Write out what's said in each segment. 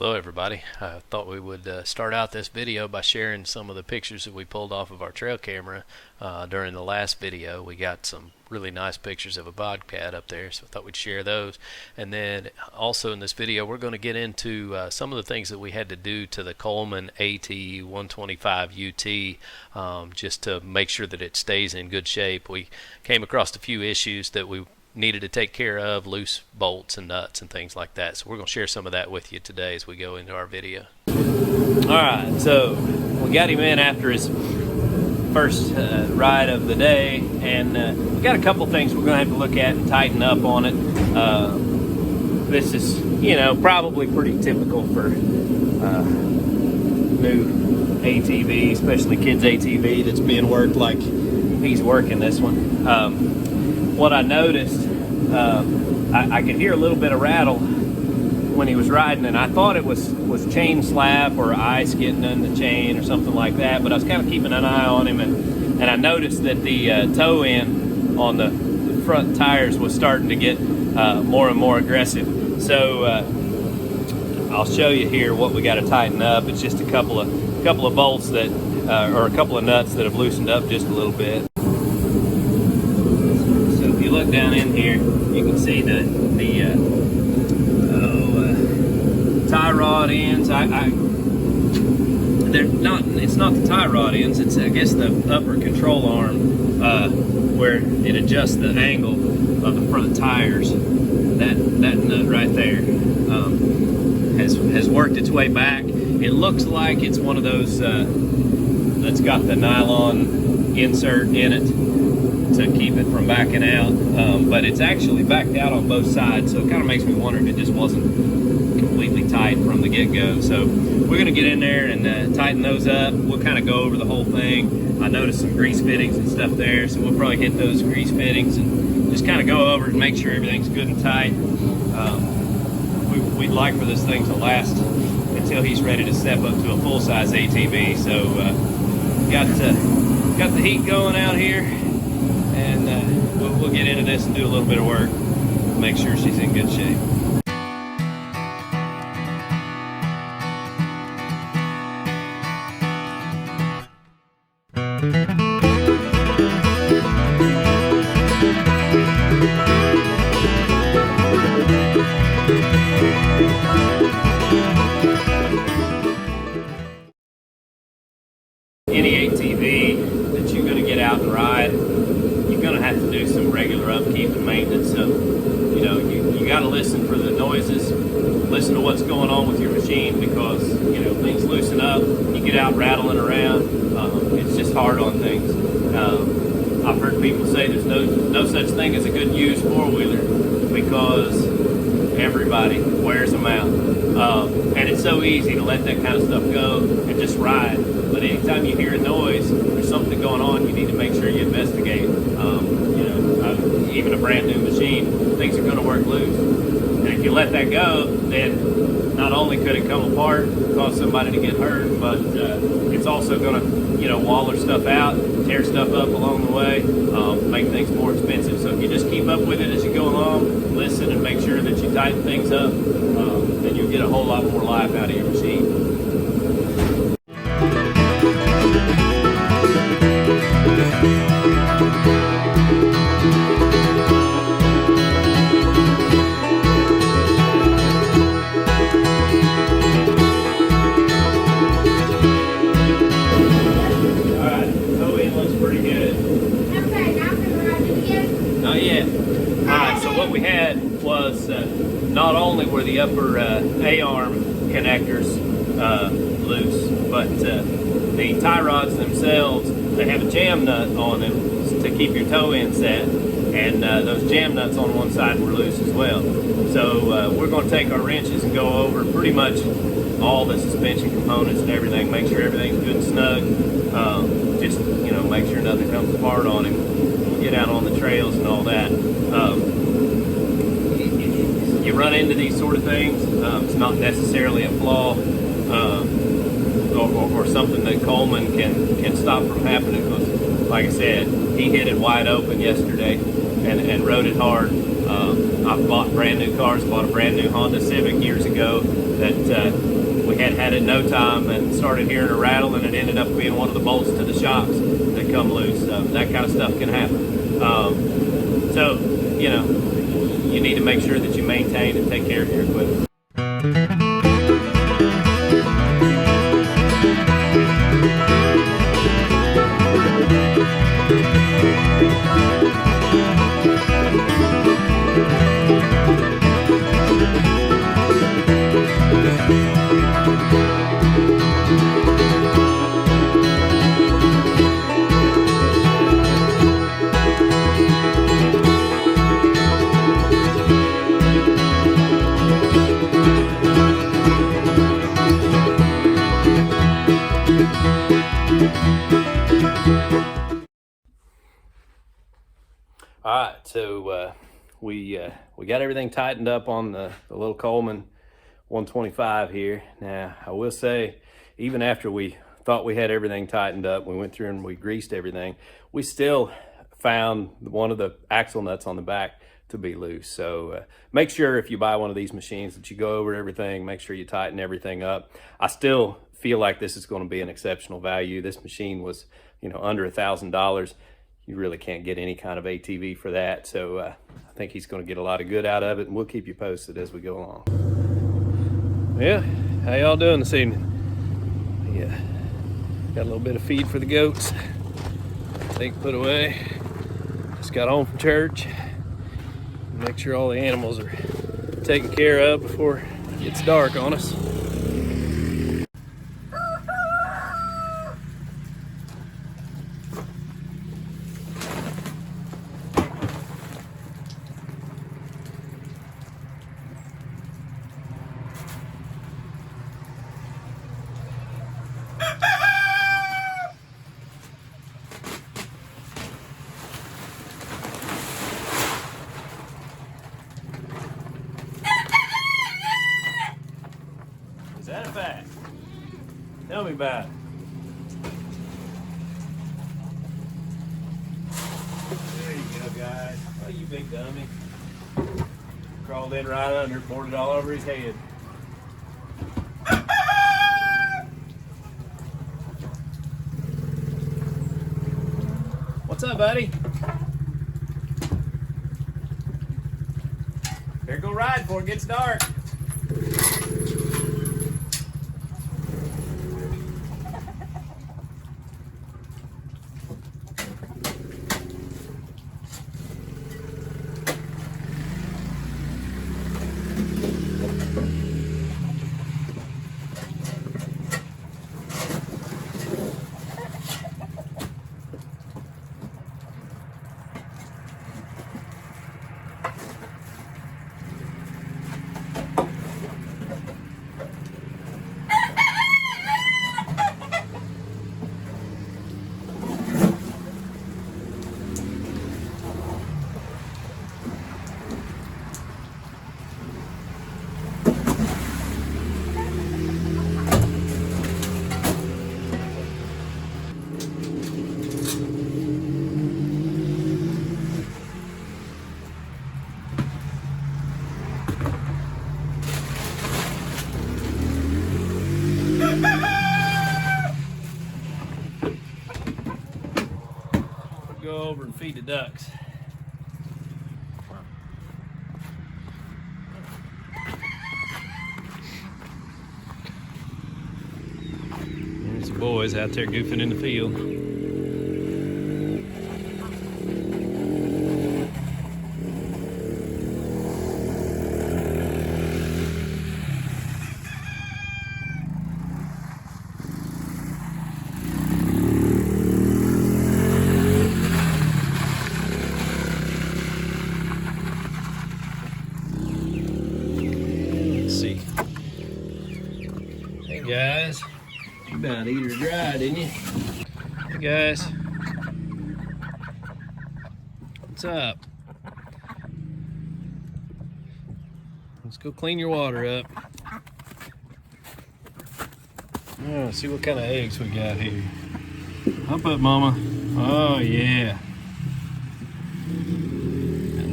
Hello everybody. I thought we would start out this video by sharing some of the pictures that we pulled off of our trail camera during the last video. We got some really nice pictures of a bobcat up there, so I thought we'd share those. And then also in this video we're going to get into some of the things that we had to do to the Coleman AT125UT just to make sure that it stays in good shape. We came across a few issues that we needed to take care of, loose bolts and nuts and things like that. So we're going to share some of that with you today as we go into our video. Alright, so we got him in after his first ride of the day, and we got a couple things we're going to have to look at and tighten up on it. This is, you know, probably pretty typical for new ATV, especially kids ATV that's being worked like he's working this one. What I noticed, I could hear a little bit of rattle when he was riding, and I thought it was chain slap or ice getting in the chain or something like that, but I was kind of keeping an eye on him, and I noticed that the toe end on the front tires was starting to get more and more aggressive. So I'll show you here what we got to tighten up. It's just a couple of bolts that, or a couple of nuts that have loosened up just a little bit. Look down in here, you can see the tie rod ends. They're not. It's not the tie rod ends. It's, I guess, the upper control arm where it adjusts the angle of the front tires. That nut right there has worked its way back. It looks like it's one of those that's got the nylon insert in it to keep it from backing out, but it's actually backed out on both sides, so it kind of makes me wonder if it just wasn't completely tight from the get-go. So we're going to get in there and tighten those up. We'll kind of go over the whole thing. I noticed some grease fittings and stuff there, so we'll probably hit those grease fittings and just kind of go over and make sure everything's good and tight. We'd like for this thing to last until he's ready to step up to a full-size ATV. So got the heat going out here, and we'll get into this and do a little bit of work, make sure she's in good shape. Any ATV that you're going to get out and ride, you're going to have to do some regular upkeep and maintenance. So, you know, you got to listen for the noises, listen to what's going on with your machine, because, you know, things loosen up, you get out rattling around, it's just hard on things. I've heard people say there's no such thing as a good used four-wheeler because everybody wears them out. And it's so easy to let that kind of stuff go and just ride. But anytime you hear a noise, there's something going on, you need to make sure you investigate. Even a brand new machine, things are going to work loose. And if you let that go, then not only could it come apart, cause somebody to get hurt, but it's also going to, you know, waller stuff out, tear stuff up along the way, make things more expensive. So if you just keep up with it as you go along, listen and make sure that you tighten things up, then you'll get a whole lot more life out of your machine. Was not only were the upper A-arm connectors loose, but the tie rods themselves, they have a jam nut on them to keep your toe in set, and those jam nuts on one side were loose as well. So we're going to take our wrenches and go over pretty much all the suspension components and everything, make sure everything's good and snug, just, you know, make sure nothing comes apart on him. We'll get out on the trails and all that. You run into these sort of things, it's not necessarily a flaw or something that Coleman can stop from happening, because like I said, he hit it wide open yesterday and rode it hard. I've bought brand new cars. Bought a brand new Honda Civic years ago that we had in no time, and started hearing a rattle, and it ended up being one of the bolts to the shocks that come loose. That kind of stuff can happen. So, you know, you need to make sure that you maintain and take care of your equipment. All right, so we got everything tightened up on the little Coleman 125 here. Now, I will say, even after we thought we had everything tightened up, we went through and we greased everything, we still found one of the axle nuts on the back to be loose. So make sure if you buy one of these machines that you go over everything, make sure you tighten everything up. I still feel like this is going to be an exceptional value. This machine was, you know, under $1,000. You really can't get any kind of ATV for that. So I think he's going to get a lot of good out of it, and we'll keep you posted as we go along. Yeah, how y'all doing this evening? Yeah, got a little bit of feed for the goats. I think put away. Just got home from church. Make sure all the animals are taken care of before it gets dark on us. Is that a fact? Tell me about it. There you go, guys. Oh, you big dummy. Crawled in right under, poured it all over his head. What's up, buddy? Better go ride before it gets dark. Go over and feed the ducks. There's the boys out there goofing in the field. Hey guys, you about to eat her dry, didn't you? Hey guys, what's up? Let's go clean your water up. Oh, see what kind of eggs we got here. Hop up, mama. Oh yeah.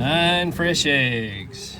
9 fresh eggs.